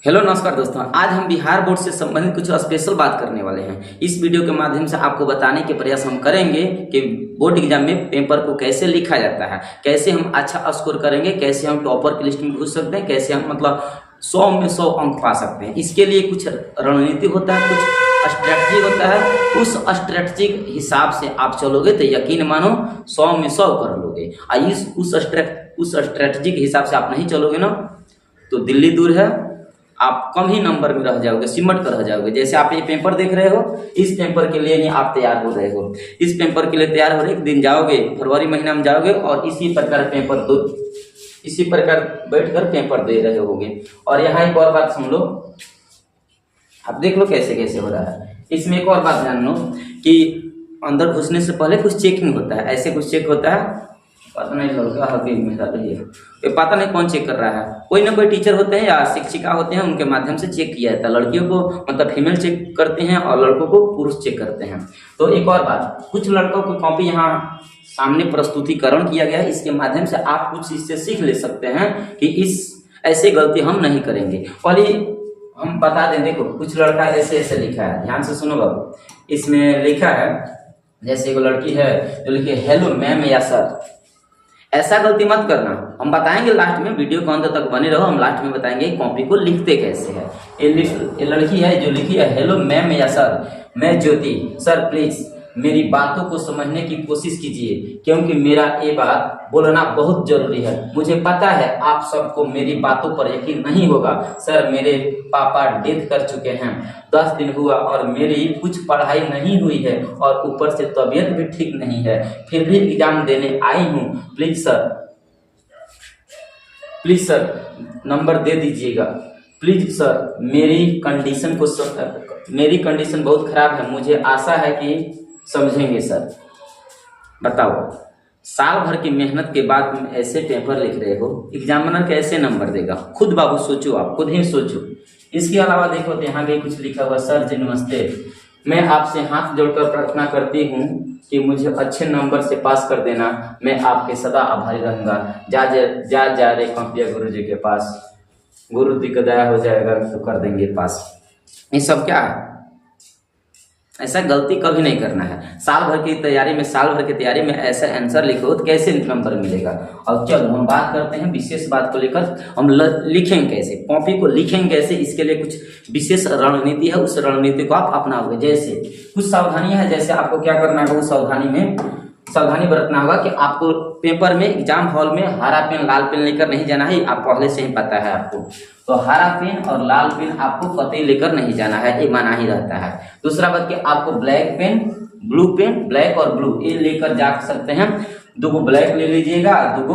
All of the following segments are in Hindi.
हेलो नमस्कार दोस्तों, आज हम बिहार बोर्ड से संबंधित कुछ स्पेशल बात करने वाले हैं। इस वीडियो के माध्यम से आपको बताने के प्रयास हम करेंगे कि बोर्ड एग्जाम में पेपर को कैसे लिखा जाता है, कैसे हम अच्छा स्कोर करेंगे, कैसे हम टॉपर की लिस्ट में घुस सकते हैं, कैसे हम 100 में 100 अंक पा सकते हैं। इसके लिए कुछ रणनीति होता है, कुछ स्ट्रेटजी होता है। उस स्ट्रेटजिक हिसाब से आप चलोगे तो यकीन मानो 100 में 100 कर लोगे। उस स्ट्रेटजिक हिसाब से आप नहीं चलोगे ना तो दिल्ली दूर है, आप कम ही नंबर में रह जाओगे, सिमट कर रह जाओगे। जैसे आप ये पेपर देख रहे हो, इस पेपर के लिए ही आप तैयार हो रहे हो। इस पेपर के लिए तैयार हो रहे, एक दिन जाओगे, फरवरी महीना में जाओगे और इसी प्रकार बैठकर पेपर दे रहे होगे। और यहाँ एक और बात सुन लो, आप देख लो कैसे कैसे हो रहा है। इसमें एक और बात जान लो कि अंदर घुसने से पहले कुछ चेकिंग होता है, ऐसे कुछ चेक होता है। पता नहीं लड़का है मेरा रही है, पता नहीं कौन चेक कर रहा है। कोई ना कोई टीचर होते हैं या शिक्षिका होते हैं, उनके माध्यम से चेक किया जाता है। लड़कियों को फीमेल चेक करते हैं और लड़कों को पुरुष चेक करते हैं। तो एक और बात, कुछ लड़कों को कॉपी यहाँ सामने प्रस्तुतिकरण किया गया है, इसके माध्यम से आप कुछ इससे सीख ले सकते हैं कि ऐसे गलती हम नहीं करेंगे। पहले हम बता दें, देखो कुछ लड़का ऐसे ऐसे लिखा है, ध्यान से सुनो बाबू। इसमें लिखा है, जैसे एक लड़की है जो लिखी है हेलो मैम या सर। ऐसा गलती मत करना, हम बताएंगे लास्ट में, वीडियो को अंत तक बने रहो। हम लास्ट में बताएंगे कॉपी को लिखते कैसे है। ये लड़की है जो लिखी है हेलो मैम या सर, मैं ज्योति, सर प्लीज मेरी बातों को समझने की कोशिश कीजिए क्योंकि मेरा ये बात बोलना बहुत जरूरी है। मुझे पता है आप सबको मेरी बातों पर यकीन नहीं होगा। सर मेरे पापा डेथ कर चुके हैं, 10 दिन हुआ और मेरी कुछ पढ़ाई नहीं हुई है और ऊपर से तबीयत भी ठीक नहीं है, फिर भी एग्जाम देने आई हूँ। प्लीज सर नंबर दे दीजिएगा। प्लीज सर मेरी कंडीशन बहुत खराब है, मुझे आशा है कि समझेंगे सर। बताओ, साल भर की मेहनत के बाद तुम ऐसे पेपर लिख रहे हो, एग्जामिनर कैसे नंबर देगा? खुद बाबू सोचो, आप खुद ही सोचो। इसके अलावा देखो तो यहाँ भी कुछ लिखा हुआ, सर जी नमस्ते, मैं आपसे हाथ जोड़कर प्रार्थना करती हूँ कि मुझे अच्छे नंबर से पास कर देना, मैं आपके सदा आभारी रहूंगा। जा रे कॉपिया गुरु जी के पास, गुरु जी का दया हो जाएगा तो कर देंगे पास। ये सब क्या है? ऐसा गलती कभी नहीं करना है। साल भर की तैयारी में ऐसा आंसर लिखो तो कैसे नंबर मिलेगा? और चलो हम बात करते हैं विशेष बात को लेकर, हम लिखेंगे कैसे, कॉपी को लिखेंगे कैसे, इसके लिए कुछ विशेष रणनीति है। उस रणनीति को आप अपनाओगे। जैसे कुछ सावधानियां हैं, जैसे आपको क्या करना है, उस सावधानी बरतना होगा कि आपको पेपर में, एग्जाम हॉल में हरा पेन लाल पेन लेकर नहीं जाना है। आप पहले से ही पता है आपको, तो हरा पेन और लाल पेन आपको कतई लेकर नहीं जाना है, ये माना ही रहता है। दूसरा बात कि आपको black pen, blue pen, black और ब्लू ये लेकर जा सकते हैं। 2 ब्लैक ले लीजिएगा, 2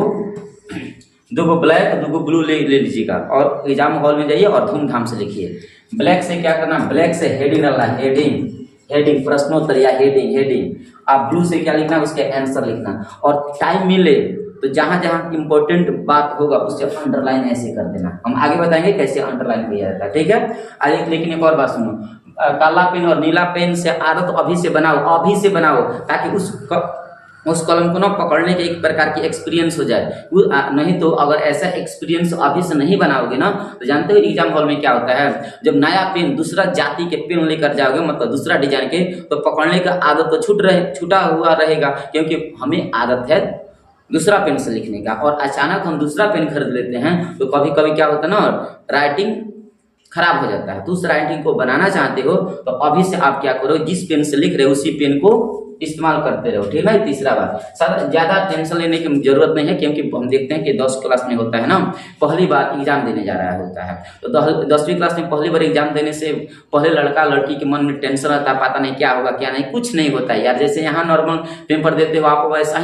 ब्लैक 2 ब्लू ले लीजिएगा और एग्जाम हॉल में जाइए और धूमधाम से लिखिए। ब्लैक से क्या करना, ब्लैक से हेडिंग डालना, हेडिंग प्रश्नोत्तर या हेडिंग। आप ब्लू से क्या लिखना, उसके आंसर लिखना। और टाइम मिले तो जहां जहां इंपॉर्टेंट बात होगा उससे अंडरलाइन ऐसे कर देना। हम आगे बताएंगे कैसे अंडरलाइन किया जाता है, ठीक है। आगे लेकिन एक और बात सुनो, काला पेन और नीला पेन से आदत अभी से बनाओ ताकि उस कलम को ना पकड़ने के एक प्रकार की एक्सपीरियंस हो जाए। नहीं तो अगर ऐसा एक्सपीरियंस अभी से नहीं बनाओगे ना तो जानते हो एग्जाम हॉल में क्या होता है, जब नया पेन दूसरा जाति के पेन लेकर जाओगे, दूसरा डिजाइन के, तो पकड़ने का आदत तो छूटा हुआ रहेगा क्योंकि हमें आदत है दूसरा पेन से लिखने का। और अचानक हम दूसरा पेन खरीद लेते हैं तो कभी कभी क्या होता है ना, राइटिंग खराब हो जाता है। तो उस राइटिंग को बनाना चाहते हो तो अभी से आप क्या करो, जिस पेन से लिख रहे हो उसी पेन को इस्तेमाल करते रहो, ठीक है। तीसरा बात, ज्यादा टेंशन लेने की जरूरत नहीं है क्योंकि हम देखते हैं कि 10 क्लास में होता है ना, पहली बार एग्जाम देने जा रहा होता है। तो 10वीं क्लास में पहली बार एग्जाम देने से पहले लड़का लड़की के मन में टेंशन रहता है, पता नहीं क्या होगा क्या नहीं, कुछ नहीं होता है यार। जैसे यहाँ नॉर्मल पेपर देते हो आप, वैसा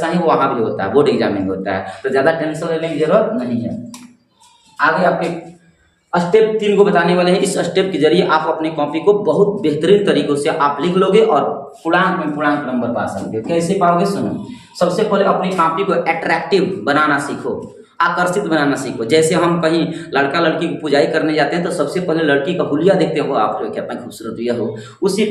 ही वहाँ भी होता है, बोर्ड एग्जाम में होता है। तो ज्यादा टेंशन लेने की जरूरत नहीं है। आगे आपके स्टेप 3 को बताने वाले हैं। इस स्टेप के जरिए आप अपनी कॉपी को बहुत बेहतरीन तरीकों से आप लिख लोगे और पूर्णांक नंबर पा सकते हो। कैसे पाओगे, सुनो। सबसे पहले अपनी कॉपी को अट्रैक्टिव बनाना सीखो। आकर्षित बनाना सीखो। जैसे हम कहीं लड़का लड़की की पुजाई करने जाते हैं तो सबसे पहले लड़की का हुलिया देखते हो, आप कितना खूबसूरत हुआ हो। उसी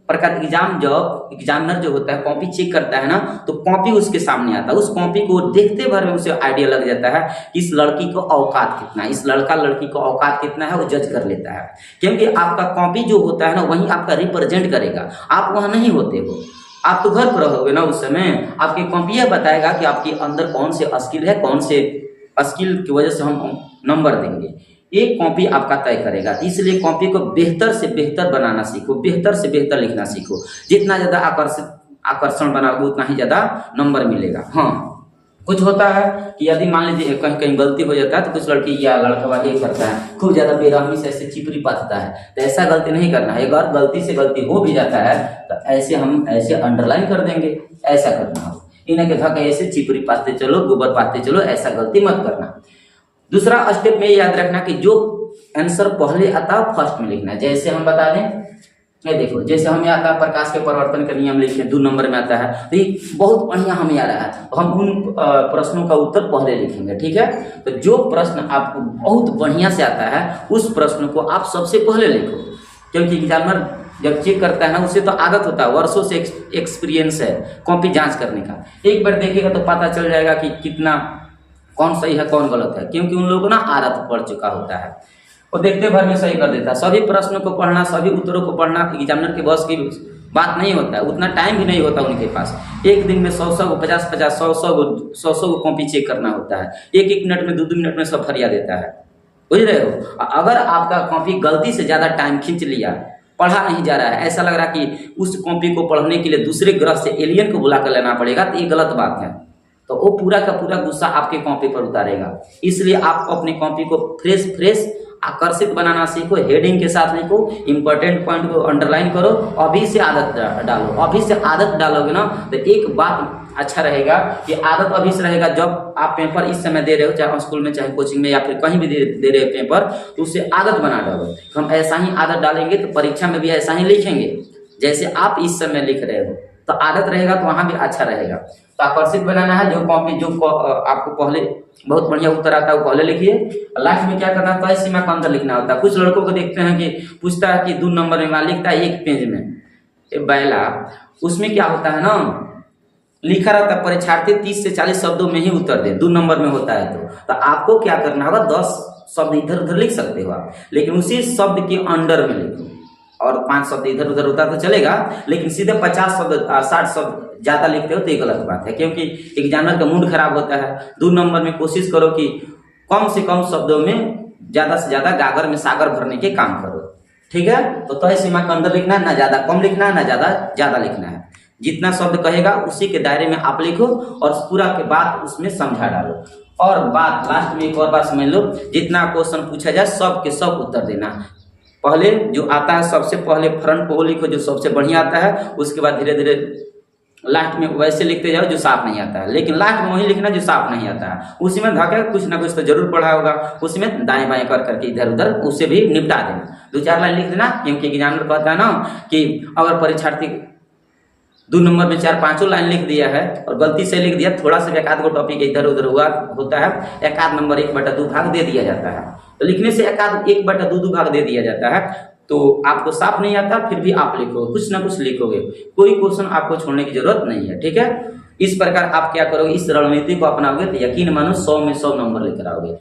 प्रकार एग्जामिनर जो होता है कॉपी चेक करता है ना, तो कॉपी उसके सामने आता है, उस कॉपी को देखते भर में उसे आइडिया लग जाता है कि इस लड़की को औकात कितना है, इस लड़का लड़की को औकात कितना है, वो जज कर लेता है। क्योंकि आपका कॉपी जो होता है ना वही आपका रिप्रेजेंट करेगा, आप वहाँ नहीं होते हो, आप तो घर पर रहोगे ना, उस समय आपकी कॉपी यह बताएगा कि आपके अंदर कौन से स्किल है, कौन से स्किल की वजह से हम नंबर देंगे, एक कॉपी आपका तय करेगा। इसलिए कॉपी को बेहतर से बेहतर बनाना सीखो, बेहतर से बेहतर लिखना सीखो। जितना ज़्यादा आकर्षण बनाओगे उतना ही ज़्यादा नंबर मिलेगा। हाँ, कुछ होता है कि यदि मान लीजिए कहीं कहीं गलती हो जाता है तो कुछ लड़की या लड़का ये करता है, खूब ज़्यादा बेरहमी से ऐसे चिपरी पाथता है, तो ऐसा गलती नहीं करना है। अगर गलती से गलती हो भी जाता है तो ऐसे हम ऐसे अंडरलाइन कर देंगे, ऐसा करना हो, इन्हें के धक्के ऐसे चिपरी पाथते चलो, गोबर पाथते चलो, ऐसा गलती मत करना। दूसरा स्टेप में याद रखना कि जो आंसर पहले आता है फर्स्ट में लिखना है। जैसे हम बता दें, ये देखो, जैसे हमें आता है प्रकाश के परिवर्तन का नियम लिखे 2 नंबर में आता है, तो ये बहुत बढ़िया हमें आ रहा है, तो हम उन प्रश्नों का उत्तर पहले लिखेंगे। ठीक है, तो जो प्रश्न आपको बहुत बढ़िया से आता है उस प्रश्न को आप सबसे पहले लिखो, क्योंकि एग्जामिनर जब चेक करता है ना उसे तो आदत होता है, वर्षों से एक्सपीरियंस है कॉपी जांच करने का। एक बार देखेगा तो पता चल जाएगा कि कितना कौन सही है कौन गलत है, क्योंकि उन लोगों को ना आदत पड़ चुका होता है, वो देखते भर में सही कर देता है। सभी प्रश्नों को पढ़ना, सभी उत्तरों को पढ़ना एग्जामिनर के बस की बात नहीं होता है, उतना टाइम भी नहीं होता उनके पास। एक दिन में 100 को 50 100 को कॉपी चेक करना होता है, 1 मिनट में 2 मिनट में सब फरिया देता है, बुझ रहे हो। अगर आपका कॉपी गलती से ज़्यादा टाइम खींच लिया, पढ़ा नहीं जा रहा है, ऐसा लग रहा कि उस कॉपी को पढ़ने के लिए दूसरे ग्रह से एलियन को बुला कर लेना पड़ेगा, तो ये गलत बात है। तो वो पूरा का पूरा गुस्सा आपके कॉपी पर उतारेगा। इसलिए आप अपनी कॉपी को फ्रेश आकर्षित बनाना सीखो, हेडिंग के साथ लिखो, इंपॉर्टेंट पॉइंट को अंडरलाइन करो, अभी से आदत डालो। अभी से आदत डालोगे ना तो एक बात अच्छा रहेगा कि आदत अभी से रहेगा। जब आप पेपर इस समय दे रहे हो, चाहे स्कूल में चाहे कोचिंग में या फिर कहीं भी दे रहे हो पेपर, तो उसे आदत बना डालो। हम ऐसा ही आदत डालेंगे तो परीक्षा में भी ऐसा ही लिखेंगे जैसे आप इस समय लिख रहे हो, तो आदत रहेगा तो वहाँ भी अच्छा रहेगा। तो आकर्षित बनाना है, जो कॉपी जो आपको पहले बहुत बढ़िया उत्तर आता है वो पहले लिखिए। लास्ट में क्या करना है, तय सीमा के अंदर लिखना होता है। कुछ लड़कों को देखते हैं कि पूछता है कि 2 नंबर में वहाँ लिखता है 1 पेज में बैला, उसमें क्या होता है ना, लिखा रहता है परीक्षार्थी 30 से 40 शब्दों में ही उत्तर दे, 2 नंबर में होता है। तो आपको क्या करना होगा, 10 शब्द इधर उधर लिख सकते हो आप, लेकिन उसी शब्द के अंडर में लिखो। और 5 शब्द इधर उधर होता तो चलेगा, लेकिन सीधे 50 शब्द 60 शब्द ज़्यादा लिखते हो तो ये गलत बात है, क्योंकि एग्जामिनर का मूड खराब होता है। 2 नंबर में कोशिश करो कि कम से कम शब्दों में ज़्यादा से ज़्यादा गागर में सागर भरने के काम करो। ठीक है, तो तय सीमा के अंदर लिखना है, ना ज़्यादा कम लिखना है, ना ज़्यादा लिखना है। जितना शब्द कहेगा उसी के दायरे में आप लिखो और पूरा के बाद उसमें समझा डालो। और बात लास्ट में एक और बात समझ लो, जितना क्वेश्चन पूछा जाए सब के सब उत्तर देना। पहले जो आता है सबसे पहले फ्रंट को लिखो जो सबसे बढ़िया आता है, उसके बाद धीरे धीरे लास्ट में वैसे लिखते जाओ जो साफ नहीं आता है, लेकिन लास्ट में वही लिखना जो साफ नहीं आता है। उसी में धक्का कुछ ना कुछ तो जरूर पढ़ा होगा, उसी में दाएं बाएं कर करके इधर उधर उसे भी निपटा देना। 2-4 लाइन लिख देना, क्योंकि एग्जामिनर कहता है ना कि अगर परीक्षार्थी 2 नंबर में 4-5 लाइन लिख दिया है और गलती से लिख दिया, थोड़ा सा एक आध गो टॉपिक इधर उधर हुआ होता है, 1 नंबर 1/2 भाग दे दिया जाता है। तो लिखने से 1/2 भाग दे दिया जाता है। तो आपको साफ नहीं आता फिर भी आप लिखो, कुछ ना कुछ लिखोगे, कोई क्वेश्चन आपको छोड़ने की जरूरत नहीं है। ठीक है, इस प्रकार आप क्या करोगे, इस रणनीति को अपनाओगे तो यकीन मानो 100 में 100 नंबर लेकर आओगे।